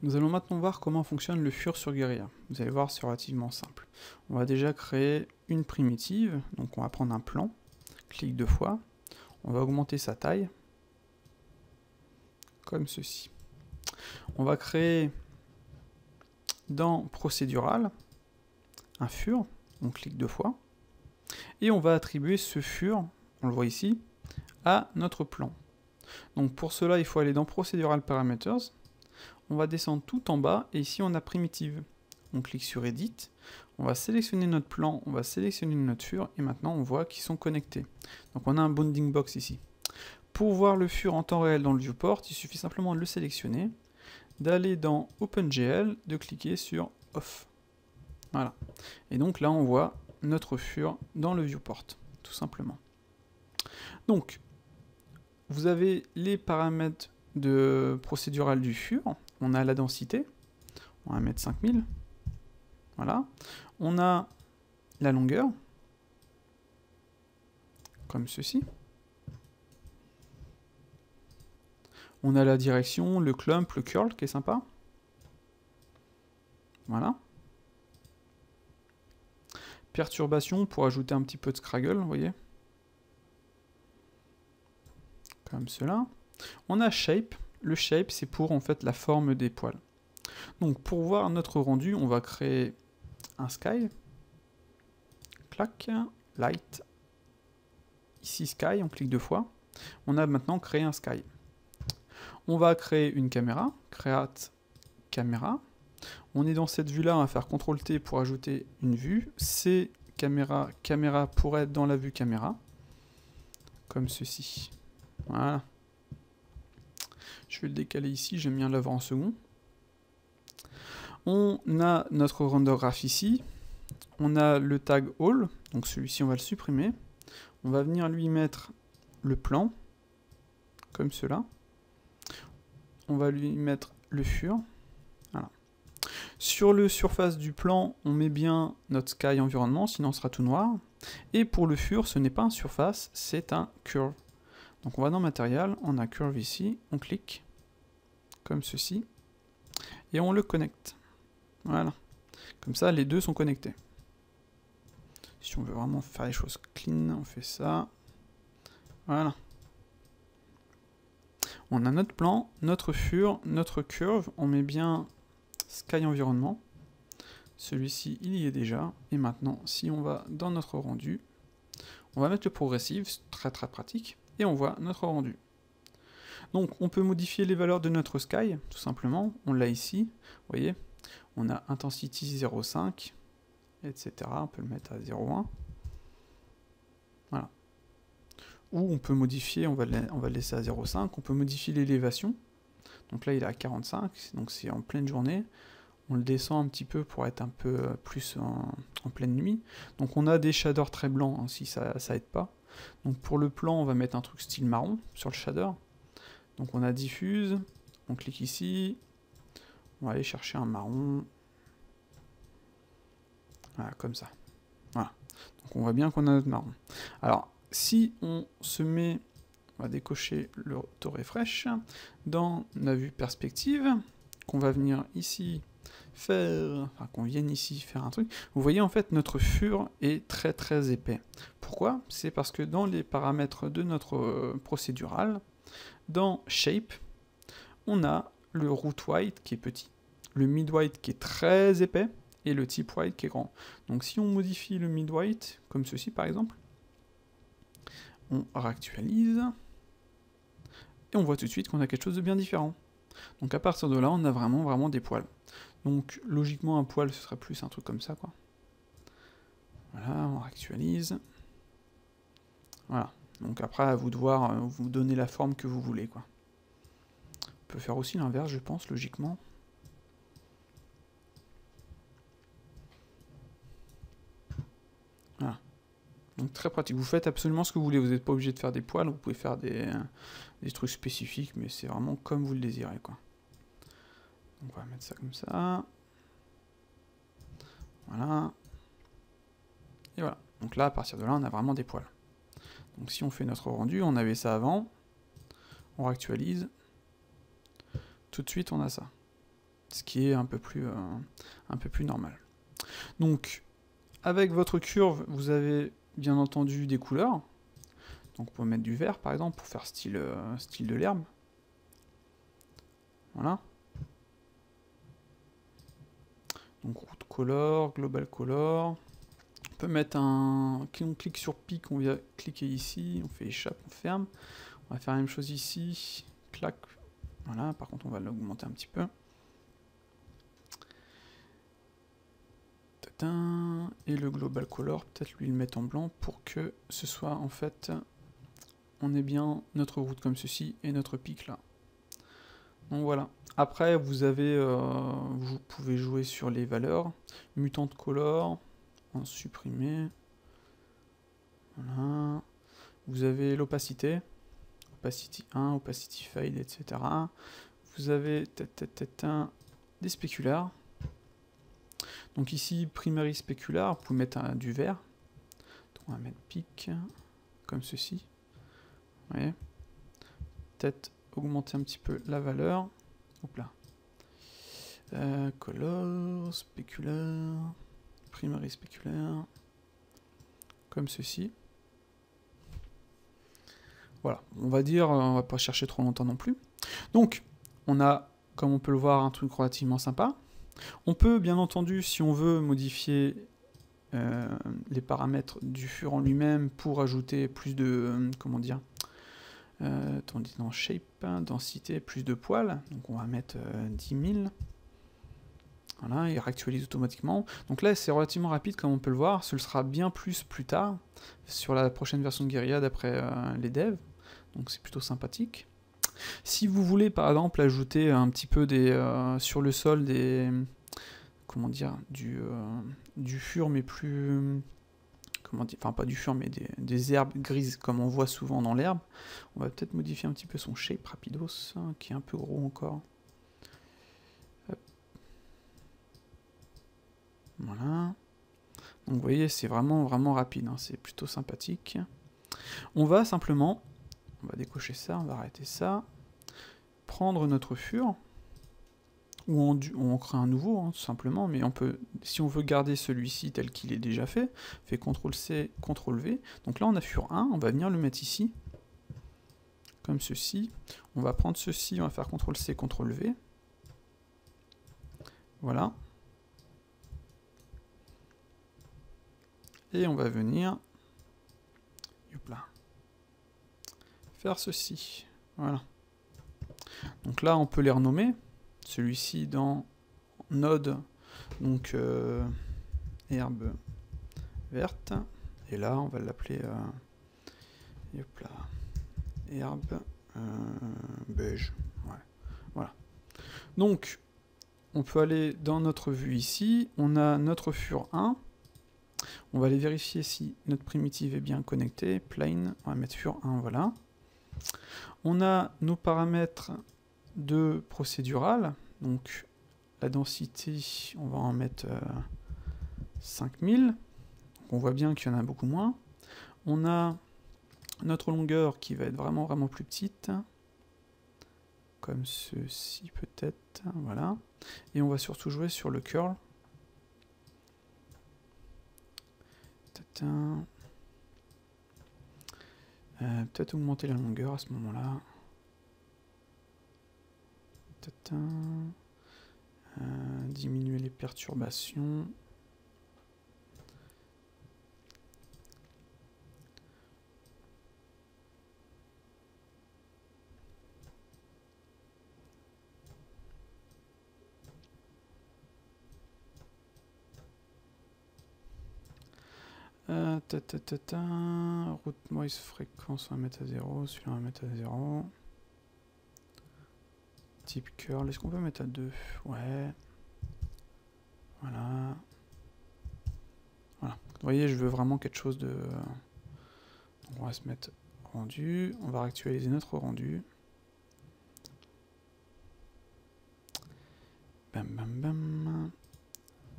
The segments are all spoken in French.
Nous allons maintenant voir comment fonctionne le fur sur Guerilla. Vous allez voir, c'est relativement simple. On va déjà créer une primitive, donc on va prendre un plan, clic 2 fois, on va augmenter sa taille, comme ceci. On va créer dans procédural un fur, on clique 2 fois, et on va attribuer ce fur, on le voit ici, à notre plan. Donc pour cela, il faut aller dans Procedural Parameters, on va descendre tout en bas, et ici on a Primitive. On clique sur Edit, on va sélectionner notre plan, on va sélectionner notre fur, et maintenant on voit qu'ils sont connectés. Donc on a un bounding box ici. Pour voir le fur en temps réel dans le viewport, il suffit simplement de le sélectionner, d'aller dans OpenGL, de cliquer sur Off. Voilà. Et donc là on voit notre fur dans le viewport, tout simplement. Donc, vous avez les paramètres de procédural du fur, on a la densité, on va mettre 5000, voilà. On a la longueur, comme ceci. On a la direction, le clump, le curl qui est sympa. Voilà. Perturbation pour ajouter un petit peu de scraggle, vous voyez. Comme cela. On a shape. Le shape, c'est pour en fait la forme des poils. Donc pour voir notre rendu, on va créer un sky. Clac, light. Ici sky, on clique 2 fois. On a maintenant créé un sky. On va créer une caméra, create caméra. On est dans cette vue-là, on va faire CTRL-T pour ajouter une vue. C'est caméra, caméra pour être dans la vue caméra. Comme ceci. Voilà. Je vais le décaler ici, j'aime bien l'avoir en second. On a notre render graph ici. On a le tag all, donc celui-ci on va le supprimer. On va venir lui mettre le plan, comme cela. On va lui mettre le fur. Voilà. Sur le surface du plan, on met bien notre sky environnement, sinon ce sera tout noir. Et pour le fur, ce n'est pas un surface, c'est un curve. Donc on va dans matériel, on a curve ici, on clique, comme ceci, et on le connecte. Voilà. Comme ça, les deux sont connectés. Si on veut vraiment faire les choses clean, on fait ça. Voilà. On a notre plan, notre fur, notre curve, on met bien sky environnement. Celui-ci, il y est déjà. Et maintenant, si on va dans notre rendu, on va mettre le progressive, très très pratique, et on voit notre rendu. Donc on peut modifier les valeurs de notre sky, tout simplement. On l'a ici, vous voyez. On a intensity 0,5, etc. On peut le mettre à 0,1. Voilà. Ou on peut modifier, on va le laisser à 0,5, on peut modifier l'élévation. Donc là il est à 45, donc c'est en pleine journée. On le descend un petit peu pour être un peu plus en pleine nuit. Donc on a des shaders très blancs, hein, si ça aide pas. Donc pour le plan, on va mettre un truc style marron sur le shader. Donc on a diffuse, on clique ici, on va aller chercher un marron. Voilà, comme ça. Voilà. Donc on voit bien qu'on a notre marron. Alors, si on se met, on va décocher le auto-refresh, dans la vue perspective, qu'on va venir ici faire, enfin qu'on vienne ici faire un truc, vous voyez en fait notre fur est très très épais. Pourquoi? C'est parce que dans les paramètres de notre procédural, dans shape, on a le root white qui est petit, le mid white qui est très épais, et le tip white qui est grand. Donc si on modifie le mid white, comme ceci par exemple, on réactualise, et on voit tout de suite qu'on a quelque chose de bien différent. Donc à partir de là, on a vraiment des poils. Donc logiquement, un poil, ce serait plus un truc comme ça, quoi. Voilà, on réactualise. Voilà. Donc après, à vous de voir, vous donner la forme que vous voulez, quoi. On peut faire aussi l'inverse, je pense, logiquement. Voilà. Donc très pratique. Vous faites absolument ce que vous voulez. Vous n'êtes pas obligé de faire des poils. Vous pouvez faire des trucs spécifiques, mais c'est vraiment comme vous le désirez, quoi. Donc on va mettre ça comme ça. Voilà. Et voilà. Donc là, à partir de là, on a vraiment des poils. Donc si on fait notre rendu, on avait ça avant. On réactualise. Tout de suite, on a ça. ce qui est un peu plus normal. Donc, avec votre curve, vous avez bien entendu des couleurs. Donc, on peut mettre du vert, par exemple, pour faire style de l'herbe. Voilà. Donc, route color, global color. On peut mettre on clique sur pic, on vient cliquer ici, on fait échappe, on ferme. On va faire la même chose ici. Clac. Voilà, par contre, on va l'augmenter un petit peu. Et le global color, peut-être lui le mettre en blanc pour que ce soit en fait, on ait bien notre route comme ceci et notre pic là. Donc voilà. Après, vous pouvez jouer sur les valeurs. Mutant color, en supprimer. Voilà. Vous avez l'opacité. Opacity 1, opacity fade, etc. Vous avez des spéculaires. Donc ici, primary spéculaire, vous pouvez mettre du vert. Donc on va mettre pic, comme ceci. Vous voyez. Peut-être augmenter un petit peu la valeur. Hop là. Color, spéculaire, primary spéculaire. Comme ceci. Voilà, on va dire, on va pas chercher trop longtemps non plus. Donc, on a, comme on peut le voir, un truc relativement sympa. On peut, bien entendu, si on veut modifier les paramètres du fur en lui-même pour ajouter plus de, comment dire, dans shape, densité, plus de poils. Donc on va mettre 10 000. Voilà, il réactualise automatiquement. Donc là, c'est relativement rapide, comme on peut le voir. Ce sera bien plus tard, sur la prochaine version de Guerilla, d'après les devs. Donc c'est plutôt sympathique. Si vous voulez, par exemple, ajouter un petit peu sur le sol des... Comment dire, du fur, mais plus... Comment dire, enfin, pas du fur, mais des herbes grises, comme on voit souvent dans l'herbe. On va peut-être modifier un petit peu son shape rapidos, hein, qui est un peu gros encore. Hop. Voilà. Donc vous voyez, c'est vraiment rapide, hein, c'est plutôt sympathique. On va simplement, on va décocher ça, on va arrêter ça, prendre notre fur, ou on crée un nouveau, hein, tout simplement, mais on peut, si on veut garder celui-ci tel qu'il est déjà fait CTRL-C, CTRL-V. Donc là, on a fur 1, on va venir le mettre ici, comme ceci. On va prendre ceci, on va faire CTRL-C, CTRL-V. Voilà. Et on va venir, hop là, faire ceci. Voilà. Donc là, on peut les renommer. Celui-ci dans node, donc herbe verte. Et là, on va l'appeler herbe beige. Ouais. Voilà. Donc, on peut aller dans notre vue ici. On a notre fur 1. On va aller vérifier si notre primitive est bien connectée. Plane, on va mettre fur 1, voilà. On a nos paramètres de procédural, donc la densité, on va en mettre 5000, donc on voit bien qu'il y en a beaucoup moins. On a notre longueur qui va être vraiment plus petite, comme ceci peut-être, voilà. Et on va surtout jouer sur le curl. Peut-être augmenter la longueur à ce moment-là. Diminuer les perturbations. Route noise fréquence, on va mettre à 0. Celui-là, on va mettre à 0. Type curl, est-ce qu'on peut mettre à 2? Ouais. Voilà. Voilà. Vous voyez, je veux vraiment quelque chose de... Donc on va se mettre rendu. On va actualiser notre rendu. Bam, bam, bam.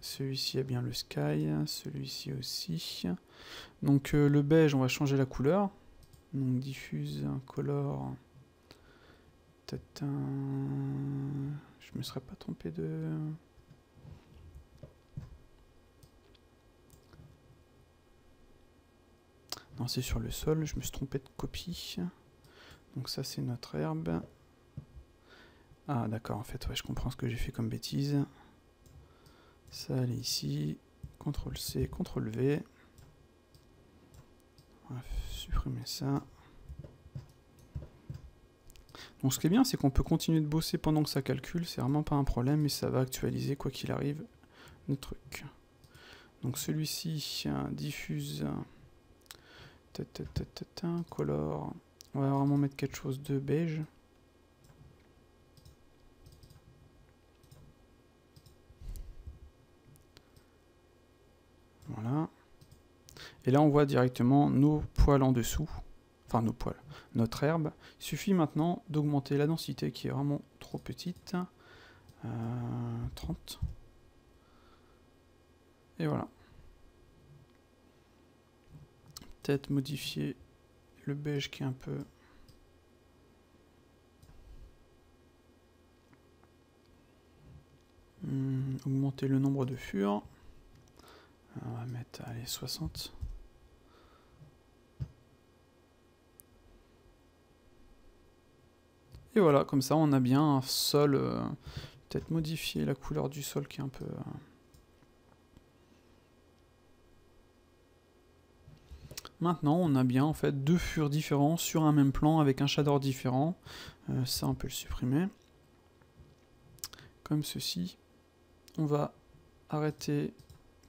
Celui-ci a bien le sky. Celui-ci aussi. Donc le beige, on va changer la couleur. Donc diffuse, color... Je Je me serais pas trompé de... Non, c'est sur le sol, je me suis trompé de copie. Donc ça, c'est notre herbe. Ah, d'accord, en fait, ouais, je comprends ce que j'ai fait comme bêtise. Ça, elle est ici. CTRL-C, CTRL-V. On va supprimer ça. Donc ce qui est bien, c'est qu'on peut continuer de bosser pendant que ça calcule. C'est vraiment pas un problème, et ça va actualiser, quoi qu'il arrive, notre truc. Donc celui-ci, diffuse... Color. On va vraiment mettre quelque chose de beige. Voilà. Et là, on voit directement nos poils en dessous. Enfin, nos poils. Notre herbe. Il suffit maintenant d'augmenter la densité qui est vraiment trop petite. 30. Et voilà. Peut-être modifier le beige qui est un peu... augmenter le nombre de furs. On va mettre, allez, 60. Et voilà, comme ça on a bien un sol, peut-être modifier la couleur du sol qui est un peu... Maintenant on a bien en fait deux furs différents sur un même plan avec un shader différent. Ça on peut le supprimer. Comme ceci. On va arrêter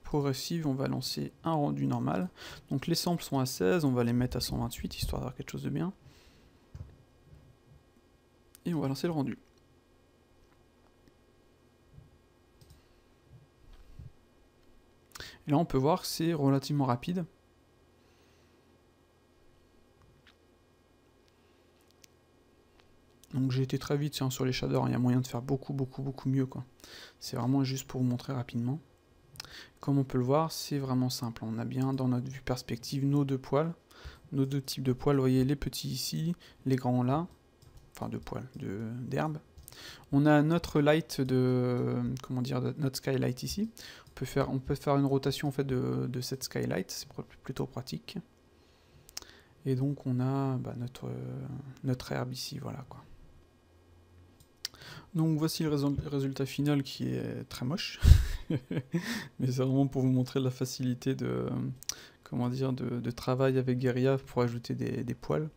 progressive, on va lancer un rendu normal. Donc les samples sont à 16, on va les mettre à 128 histoire d'avoir quelque chose de bien. Et on va lancer le rendu. Et là on peut voir que c'est relativement rapide. Donc j'ai été très vite sur les shaders, il y a moyen de faire beaucoup mieux, quoi. C'est vraiment juste pour vous montrer rapidement. Comme on peut le voir, c'est vraiment simple. On a bien dans notre vue perspective nos deux poils, nos deux types de poils. Vous voyez les petits ici, les grands là, enfin de poils, d'herbe. On a notre light de, comment dire, notre skylight ici. On peut faire une rotation en fait de cette skylight, c'est plutôt pratique. Et donc on a notre herbe ici, voilà quoi. Donc voici le résultat final qui est très moche, mais c'est vraiment pour vous montrer la facilité de, comment dire, de travail avec Guerilla pour ajouter des poils.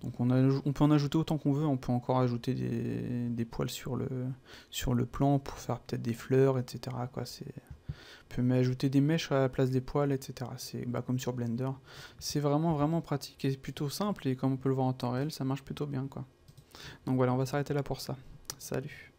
Donc on peut en ajouter autant qu'on veut, on peut encore ajouter des poils sur le plan pour faire peut-être des fleurs, etc. Quoi. On peut même ajouter des mèches à la place des poils, etc. C'est comme sur Blender. C'est vraiment pratique et plutôt simple, et comme on peut le voir en temps réel, ça marche plutôt bien, quoi. Donc voilà, on va s'arrêter là pour ça. Salut.